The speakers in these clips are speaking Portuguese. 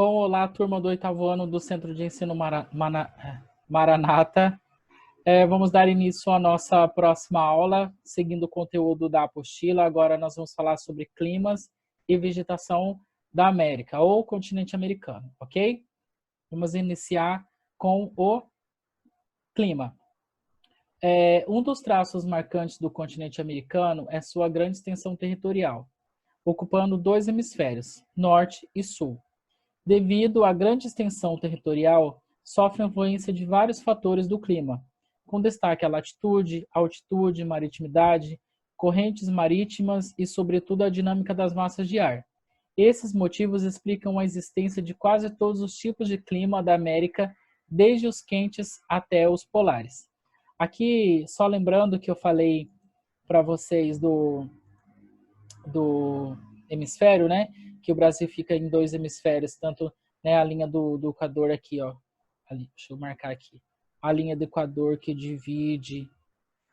Bom, olá, turma do 8º ano do Centro de Ensino Maranata. Vamos dar início à nossa próxima aula, seguindo o conteúdo da apostila. Agora nós vamos falar sobre climas e vegetação da América, ou continente americano, ok? Vamos iniciar com o clima. Um dos traços marcantes do continente americano é sua grande extensão territorial, ocupando 2 hemisférios, norte e sul. Devido à grande extensão territorial, sofre a influência de vários fatores do clima, com destaque a latitude, altitude, maritimidade, correntes marítimas e, sobretudo, a dinâmica das massas de ar. Esses motivos explicam a existência de quase todos os tipos de clima da América, desde os quentes até os polares. Aqui, só lembrando que eu falei para vocês do hemisfério, né? Que o Brasil fica em 2 hemisférios, tanto, né, a linha do Equador aqui, ó. Ali, deixa eu marcar aqui. A linha do Equador que divide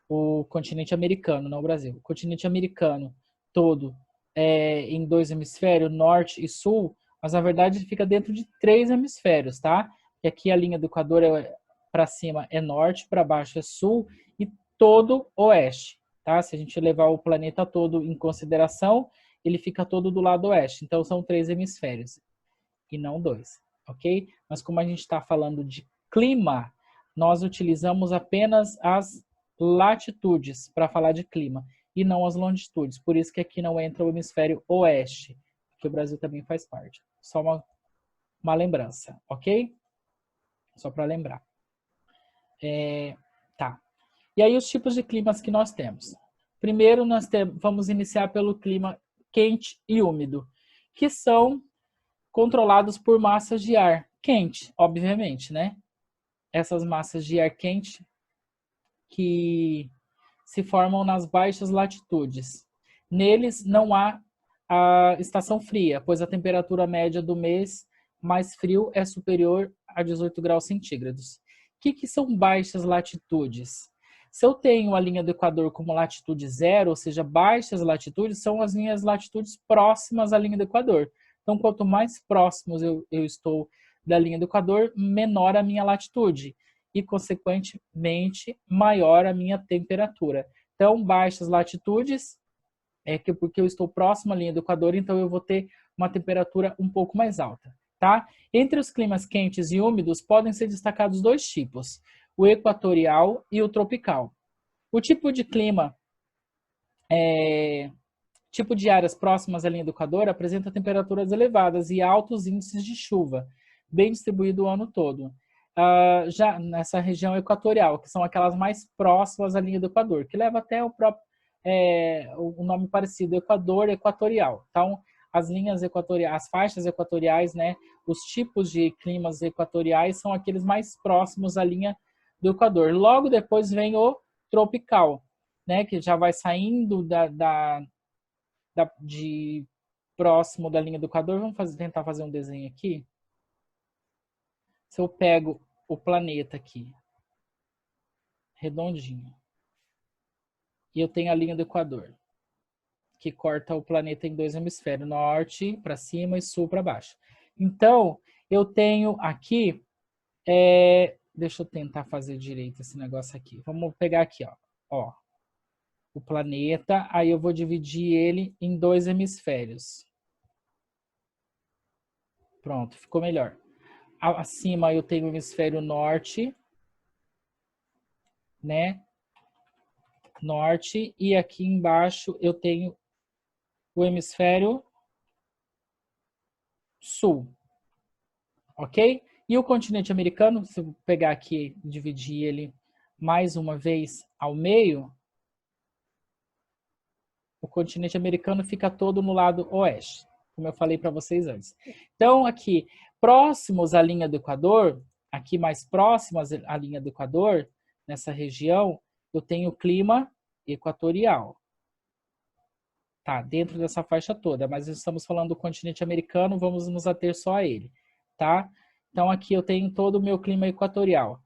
o continente americano, não o Brasil. O continente americano todo em 2 hemisférios, norte e sul, mas na verdade fica dentro de 3 hemisférios, tá? E aqui a linha do Equador para cima é norte, para baixo é sul e todo oeste, tá? Se a gente levar o planeta todo em consideração, ele fica todo do lado oeste. Então são 3 hemisférios e não 2, ok? Mas como a gente está falando de clima, nós utilizamos apenas as latitudes para falar de clima e não as longitudes. Por isso que aqui não entra o hemisfério oeste, que o Brasil também faz parte. Só uma lembrança, ok? Só para lembrar. Tá. E aí os tipos de climas que nós temos. Primeiro, vamos iniciar pelo clima quente e úmido, que são controlados por massas de ar quente, obviamente, né? Essas massas de ar quente que se formam nas baixas latitudes. Neles não há a estação fria, pois a temperatura média do mês mais frio é superior a 18 graus centígrados. O que são baixas latitudes? Se eu tenho a linha do Equador como latitude zero, ou seja, baixas latitudes, são as minhas latitudes próximas à linha do Equador. Então, quanto mais próximos eu estou da linha do Equador, menor a minha latitude e, consequentemente, maior a minha temperatura. Então, baixas latitudes porque eu estou próximo à linha do Equador, então eu vou ter uma temperatura um pouco mais alta, tá? Entre os climas quentes e úmidos, podem ser destacados 2 tipos, o equatorial e o tropical. O tipo de clima, tipo de áreas próximas à linha do Equador, apresenta temperaturas elevadas e altos índices de chuva, bem distribuído o ano todo. Já nessa região equatorial, que são aquelas mais próximas à linha do Equador, que leva até o próprio o nome parecido, Equador equatorial. Então, as linhas equatoriais, as faixas equatoriais, né, os tipos de climas equatoriais são aqueles mais próximos à linha do Equador. Logo depois vem o tropical, né, que já vai saindo de próximo da linha do Equador. Vamos tentar fazer um desenho aqui. Se eu pego o planeta aqui, redondinho, e eu tenho a linha do Equador, que corta o planeta em 2 hemisférios, norte para cima e sul para baixo. Então, eu tenho aqui, deixa eu tentar fazer direito esse negócio aqui. Vamos pegar aqui, ó, o planeta, aí eu vou dividir ele em 2 hemisférios. Pronto, ficou melhor. Acima eu tenho o hemisfério norte, né? Norte, e aqui embaixo eu tenho o hemisfério sul, ok? E o continente americano, se eu pegar aqui e dividir ele mais uma vez ao meio, o continente americano fica todo no lado oeste, como eu falei para vocês antes. Então, aqui, próximos à linha do Equador, aqui mais próximos à linha do Equador, nessa região, eu tenho o clima equatorial. Tá, dentro dessa faixa toda, mas estamos falando do continente americano, vamos nos ater só a ele, tá? Então, aqui eu tenho todo o meu clima equatorial.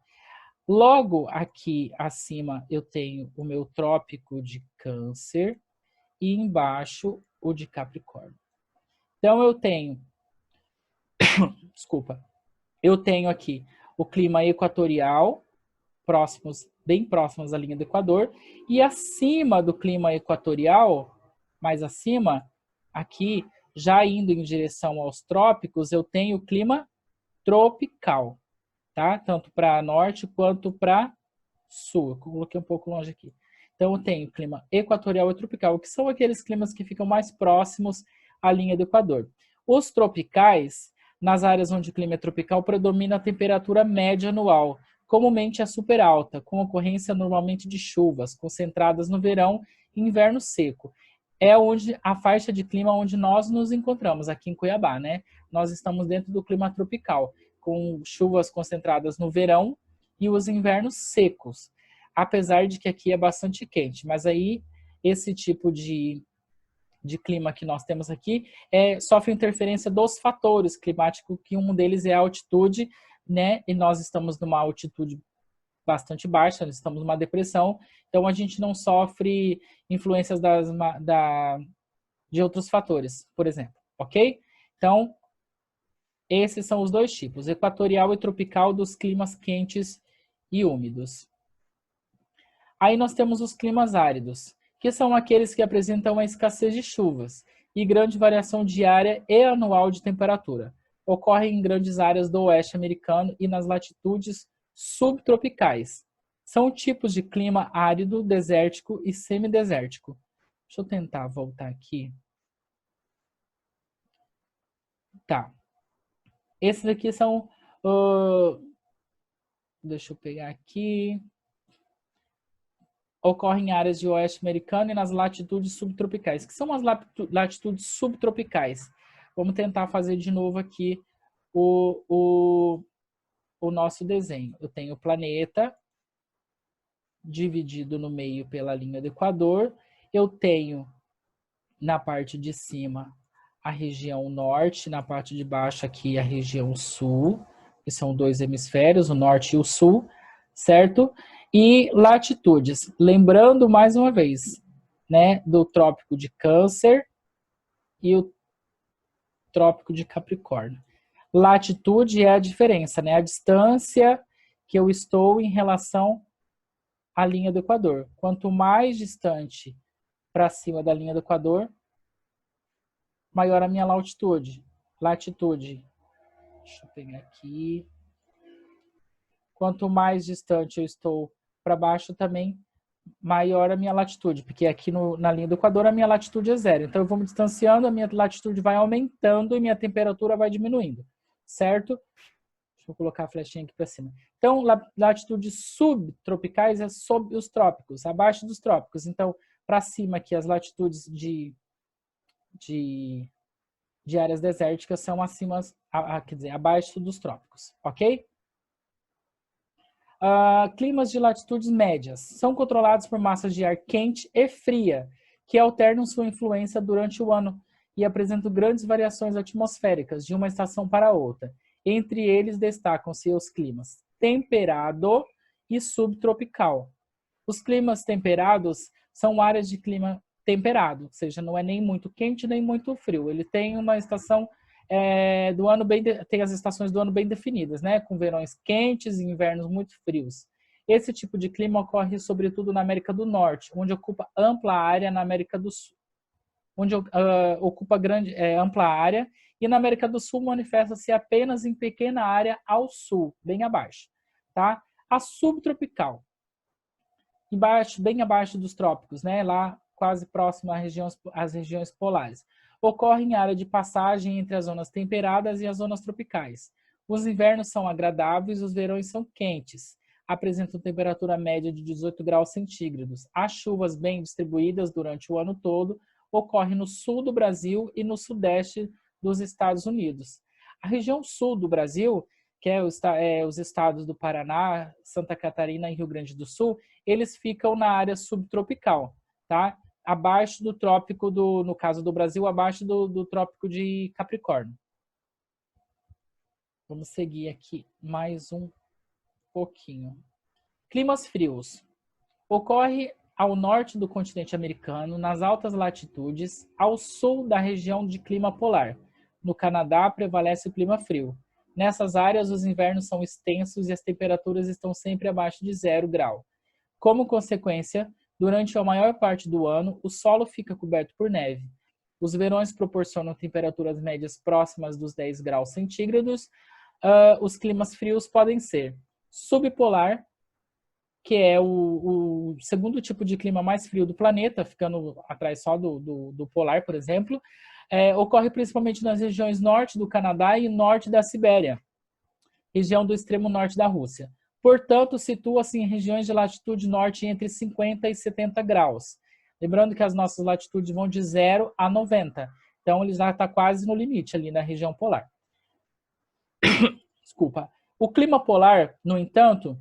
Logo aqui acima eu tenho o meu trópico de Câncer e embaixo o de Capricórnio. Então, eu tenho Desculpa. Eu tenho aqui o clima equatorial, bem próximos à linha do Equador, e acima do clima equatorial, mais acima, aqui, já indo em direção aos trópicos, eu tenho o clima tropical, tá? Tanto para norte quanto para sul. Eu coloquei um pouco longe aqui. Então, eu tenho clima equatorial e tropical, que são aqueles climas que ficam mais próximos à linha do Equador. Os tropicais, nas áreas onde o clima é tropical, predomina a temperatura média anual, comumente é super alta, com ocorrência normalmente de chuvas, concentradas no verão e inverno seco. É onde a faixa de clima onde nós nos encontramos, aqui em Cuiabá, né? Nós estamos dentro do clima tropical, com chuvas concentradas no verão e os invernos secos. Apesar de que aqui é bastante quente, mas aí esse tipo de clima que nós temos aqui sofre interferência dos fatores climáticos, que um deles é a altitude, né? E nós estamos numa altitude bastante baixa, nós estamos numa depressão, então a gente não sofre influências de outros fatores, por exemplo, ok? Então, esses são os dois tipos, equatorial e tropical dos climas quentes e úmidos. Aí nós temos os climas áridos, que são aqueles que apresentam a escassez de chuvas e grande variação diária e anual de temperatura. Ocorrem em grandes áreas do oeste americano e nas latitudes subtropicais. São tipos de clima árido, desértico e semidesértico. Deixa eu tentar voltar aqui. Tá. Esses aqui são... deixa eu pegar aqui. Ocorrem em áreas de oeste americano e nas latitudes subtropicais. Que são as latitudes subtropicais? Vamos tentar fazer de novo aqui o nosso desenho. Eu tenho o planeta dividido no meio pela linha do Equador. Eu tenho na parte de cima a região norte, na parte de baixo aqui a região sul, que são dois hemisférios, o norte e o sul, certo? E latitudes, lembrando mais uma vez, né, do trópico de Câncer e o trópico de Capricórnio. Latitude é a diferença, né, a distância que eu estou em relação à linha do Equador. Quanto mais distante para cima da linha do Equador, maior a minha latitude. Latitude. Deixa eu pegar aqui. Quanto mais distante eu estou para baixo, também maior a minha latitude, porque aqui na linha do Equador a minha latitude é zero. Então eu vou me distanciando, a minha latitude vai aumentando e minha temperatura vai diminuindo, certo? Deixa eu colocar a flechinha aqui para cima. Então, latitudes subtropicais é sob os trópicos, abaixo dos trópicos. Então, para cima aqui, as latitudes de áreas desérticas são acima, quer dizer, abaixo dos trópicos, ok? Climas de latitudes médias são controlados por massas de ar quente e fria, que alternam sua influência durante o ano e apresentam grandes variações atmosféricas de uma estação para outra. Entre eles destacam-se os climas temperado e subtropical. Os climas temperados são áreas de clima temperado, ou seja, não é nem muito quente nem muito frio. Ele tem uma estação do ano tem as estações do ano bem definidas, né? Com verões quentes e invernos muito frios. Esse tipo de clima ocorre sobretudo na América do Norte, onde ocupa ampla área na América do Sul, onde ocupa ampla área, e na América do Sul manifesta-se apenas em pequena área ao sul, bem abaixo, tá? A subtropical, bem abaixo dos trópicos, né? Lá quase próximo às regiões polares. Ocorre em área de passagem entre as zonas temperadas e as zonas tropicais. Os invernos são agradáveis, os verões são quentes. Apresentam temperatura média de 18 graus centígrados. As chuvas bem distribuídas durante o ano todo ocorrem no sul do Brasil e no sudeste dos Estados Unidos. A região sul do Brasil, que os estados do Paraná, Santa Catarina e Rio Grande do Sul, eles ficam na área subtropical, tá? Abaixo do trópico no caso do Brasil, abaixo do trópico de Capricórnio. Vamos seguir aqui mais um pouquinho. Climas frios. Ocorre ao norte do continente americano, nas altas latitudes, ao sul da região de clima polar. No Canadá, prevalece o clima frio. Nessas áreas, os invernos são extensos e as temperaturas estão sempre abaixo de 0 grau. Como consequência, durante a maior parte do ano, o solo fica coberto por neve. Os verões proporcionam temperaturas médias próximas dos 10 graus centígrados. Os climas frios podem ser subpolar, que é o segundo tipo de clima mais frio do planeta, ficando atrás só do polar, por exemplo. Ocorre principalmente nas regiões norte do Canadá e norte da Sibéria, região do extremo norte da Rússia. Portanto, situa-se em regiões de latitude norte entre 50 e 70 graus. Lembrando que as nossas latitudes vão de 0 a 90. Então, ele já está quase no limite ali na região polar. Desculpa. O clima polar, no entanto,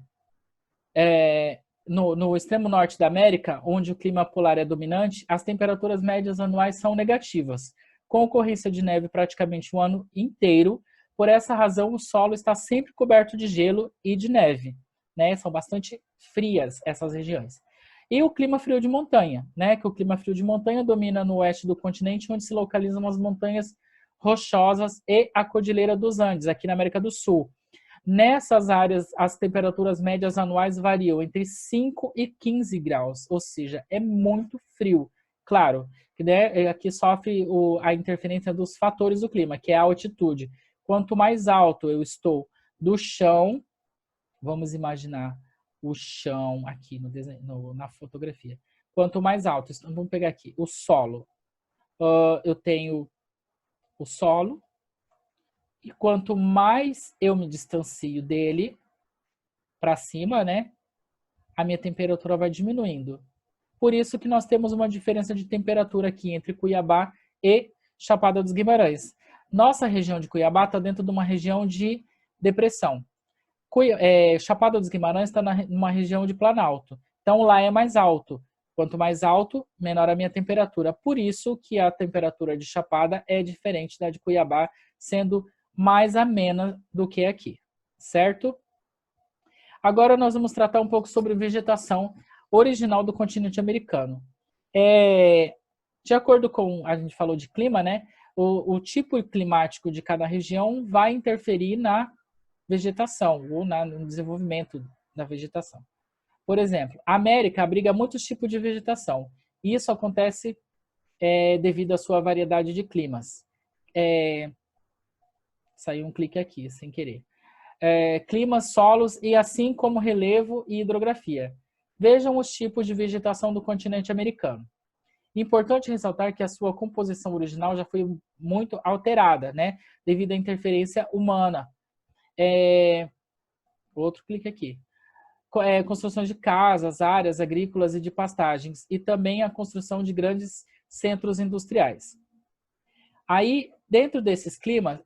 no extremo norte da América, onde o clima polar é dominante, as temperaturas médias anuais são negativas, com ocorrência de neve praticamente o ano inteiro. Por essa razão, o solo está sempre coberto de gelo e de neve, né? São bastante frias essas regiões. E o clima frio de montanha, né? Que o clima frio de montanha domina no oeste do continente, onde se localizam as montanhas rochosas e a Cordilheira dos Andes, aqui na América do Sul. Nessas áreas, as temperaturas médias anuais variam entre 5 e 15 graus, ou seja, é muito frio. Claro, que, né, aqui sofre a interferência dos fatores do clima, que é a altitude. Quanto mais alto eu estou do chão, vamos imaginar o chão aqui no desenho, na fotografia. Quanto mais alto, vamos pegar aqui, o solo. Eu tenho o solo, e quanto mais eu me distancio dele para cima, né, a minha temperatura vai diminuindo. Por isso que nós temos uma diferença de temperatura aqui entre Cuiabá e Chapada dos Guimarães. Nossa região de Cuiabá está dentro de uma região de depressão. Chapada dos Guimarães está numa região de planalto. Então lá é mais alto. Quanto mais alto, menor a minha temperatura. Por isso que a temperatura de Chapada é diferente da de Cuiabá, sendo mais amena do que aqui, certo? Agora nós vamos tratar um pouco sobre vegetação original do continente americano. De acordo com, a gente falou de clima, né? O tipo climático de cada região vai interferir na vegetação ou no desenvolvimento da vegetação. Por exemplo, a América abriga muitos tipos de vegetação. E isso acontece devido à sua variedade de climas. Saiu um clique aqui, sem querer. Climas, solos e assim como relevo e hidrografia. Vejam os tipos de vegetação do continente americano. Importante ressaltar que a sua composição original já foi muito alterada, né, devido à interferência humana. Outro clique aqui. Construções de casas, áreas agrícolas e de pastagens, e também a construção de grandes centros industriais. Aí, dentro desses climas,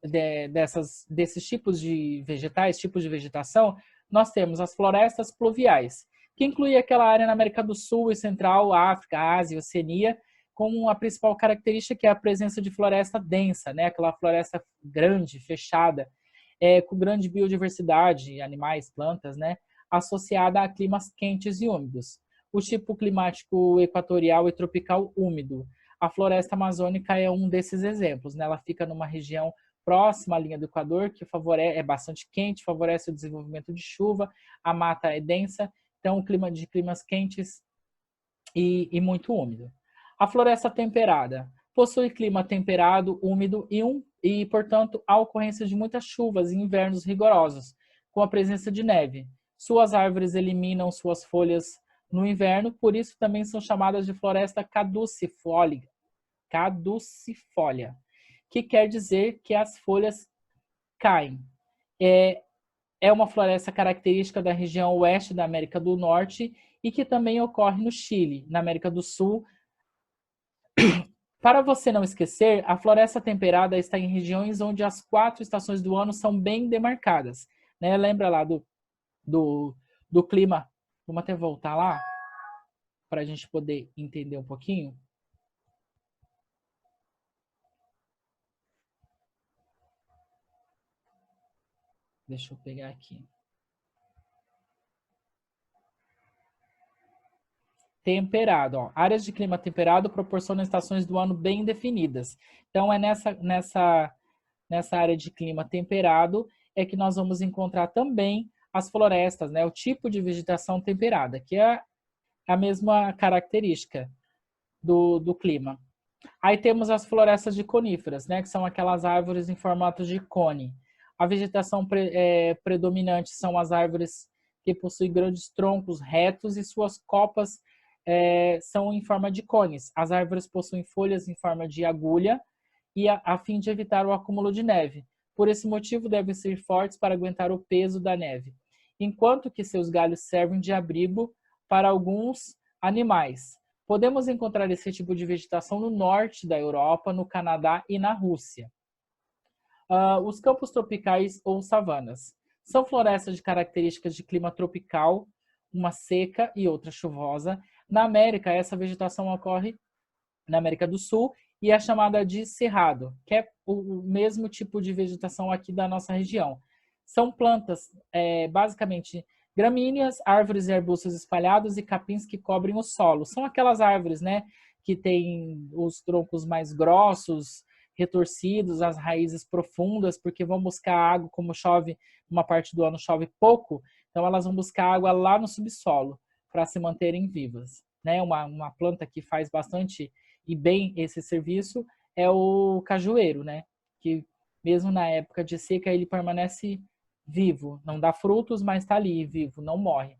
desses tipos de vegetais, tipos de vegetação, nós temos as florestas pluviais, que inclui aquela área na América do Sul e Central, África, Ásia, Oceania, com a principal característica que é a presença de floresta densa, né? Aquela floresta grande, fechada, com grande biodiversidade, animais, plantas, né? Associada a climas quentes e úmidos. O tipo climático equatorial e tropical úmido. A floresta amazônica é um desses exemplos, né? Ela fica numa região próxima à linha do Equador, que é bastante quente, favorece o desenvolvimento de chuva, a mata é densa, então o clima de climas quentes e muito úmido. A floresta temperada possui clima temperado, úmido e, portanto, a ocorrência de muitas chuvas e invernos rigorosos, com a presença de neve. Suas árvores eliminam suas folhas no inverno, por isso também são chamadas de floresta caducifólia, que quer dizer que as folhas caem. É uma floresta característica da região oeste da América do Norte e que também ocorre no Chile, na América do Sul. Para você não esquecer, a floresta temperada está em regiões onde as 4 estações do ano são bem demarcadas. Né? Lembra lá do clima? Vamos até voltar lá para a gente poder entender um pouquinho. Deixa eu pegar aqui. Temperado. Ó. Áreas de clima temperado proporcionam estações do ano bem definidas. Então, é nessa área de clima temperado, é que nós vamos encontrar também as florestas, né? O tipo de vegetação temperada, que é a mesma característica do clima. Aí temos as florestas de coníferas, né? Que são aquelas árvores em formato de cone. A vegetação predominante são as árvores que possuem grandes troncos retos e suas copas são em forma de cones. As árvores possuem folhas em forma de agulha e a fim de evitar o acúmulo de neve. Por esse motivo, devem ser fortes para aguentar o peso da neve, enquanto que seus galhos servem de abrigo para alguns animais. Podemos encontrar esse tipo de vegetação no norte da Europa, no Canadá e na Rússia. Os campos tropicais ou savanas são florestas de características de clima tropical, uma seca e outra chuvosa. Na América, essa vegetação ocorre na América do Sul e é chamada de cerrado, que é o mesmo tipo de vegetação aqui da nossa região. São plantas, basicamente, gramíneas, árvores e arbustos espalhados e capins que cobrem o solo. São aquelas árvores, né, que têm os troncos mais grossos, retorcidos, as raízes profundas, porque vão buscar água, como chove, uma parte do ano chove pouco, então elas vão buscar água lá no subsolo para se manterem vivas. Né? Uma planta que faz bastante e bem esse serviço é o cajueiro, né? Que mesmo na época de seca ele permanece vivo, não dá frutos, mas está ali vivo, não morre.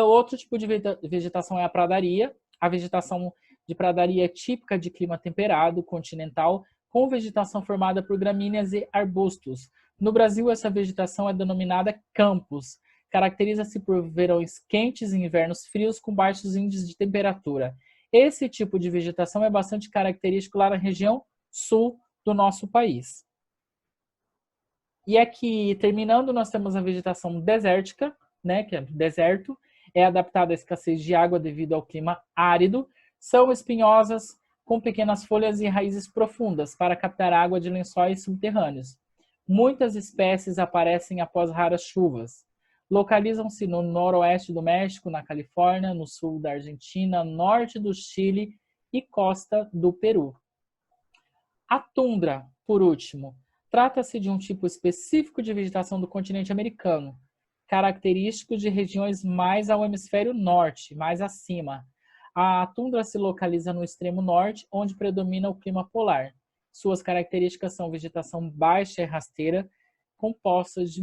Outro tipo de vegetação é a pradaria. A vegetação de pradaria é típica de clima temperado, continental, com vegetação formada por gramíneas e arbustos. No Brasil, essa vegetação é denominada campos. Caracteriza-se por verões quentes e invernos frios com baixos índices de temperatura. Esse tipo de vegetação é bastante característico lá na região sul do nosso país. E aqui, terminando, nós temos a vegetação desértica, né, que é deserto, é adaptada à escassez de água devido ao clima árido, são espinhosas, com pequenas folhas e raízes profundas para captar água de lençóis subterrâneos. Muitas espécies aparecem após raras chuvas. Localizam-se no noroeste do México, na Califórnia, no sul da Argentina, norte do Chile e costa do Peru. A tundra, por último, trata-se de um tipo específico de vegetação do continente americano, característico de regiões mais ao hemisfério norte, mais acima. A tundra se localiza no extremo norte, onde predomina o clima polar. Suas características são vegetação baixa e rasteira, compostas de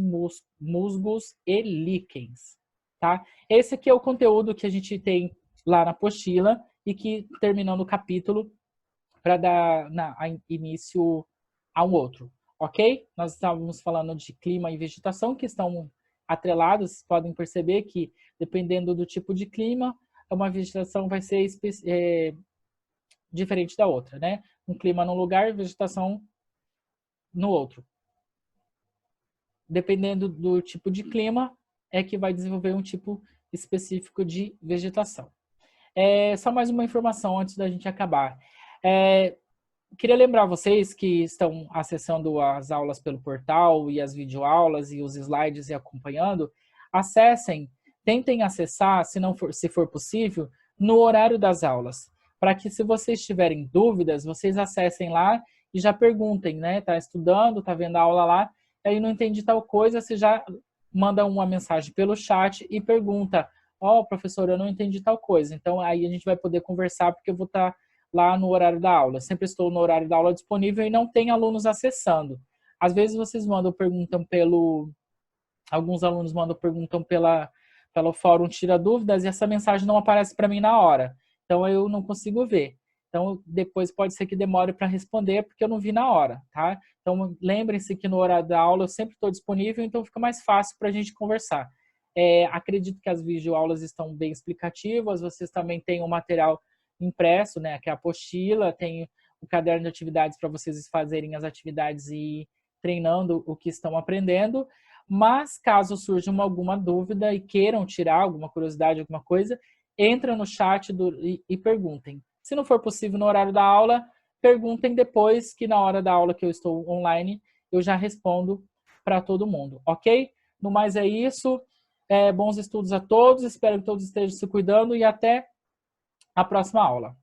musgos e líquens. Tá? Esse aqui é o conteúdo que a gente tem lá na apostila e que, terminando o capítulo, para dar início a um outro, ok? Nós estávamos falando de clima e vegetação que estão atrelados, podem perceber que, dependendo do tipo de clima, uma vegetação vai ser diferente da outra, né? Um clima num lugar, vegetação no outro. Dependendo do tipo de clima, é que vai desenvolver um tipo específico de vegetação. Só mais uma informação antes da gente acabar. Queria lembrar vocês que estão acessando as aulas pelo portal e as videoaulas e os slides e acompanhando, acessem, tentem acessar, se for possível, no horário das aulas, para que se vocês tiverem dúvidas, vocês acessem lá e já perguntem, né? Tá estudando, tá vendo a aula lá, aí não entendi tal coisa, você já manda uma mensagem pelo chat e pergunta, professor, eu não entendi tal coisa. Então, aí a gente vai poder conversar, porque eu vou estar lá no horário da aula. Sempre estou no horário da aula disponível e não tem alunos acessando. Às vezes vocês alguns alunos perguntam pelo fórum Tira Dúvidas e essa mensagem não aparece para mim na hora. Então eu não consigo ver. Então depois pode ser que demore para responder porque eu não vi na hora, tá? Então lembrem-se que no horário da aula eu sempre estou disponível, então fica mais fácil para a gente conversar. Acredito que as videoaulas estão bem explicativas, vocês também têm o material impresso, né, que é a apostila, tem o caderno de atividades para vocês fazerem as atividades e treinando o que estão aprendendo, mas caso surja alguma dúvida e queiram tirar alguma curiosidade, alguma coisa, entra no chat e perguntem. Se não for possível no horário da aula, perguntem depois, que na hora da aula que eu estou online, eu já respondo para todo mundo, ok? No mais é isso, bons estudos a todos, espero que todos estejam se cuidando e até a próxima aula.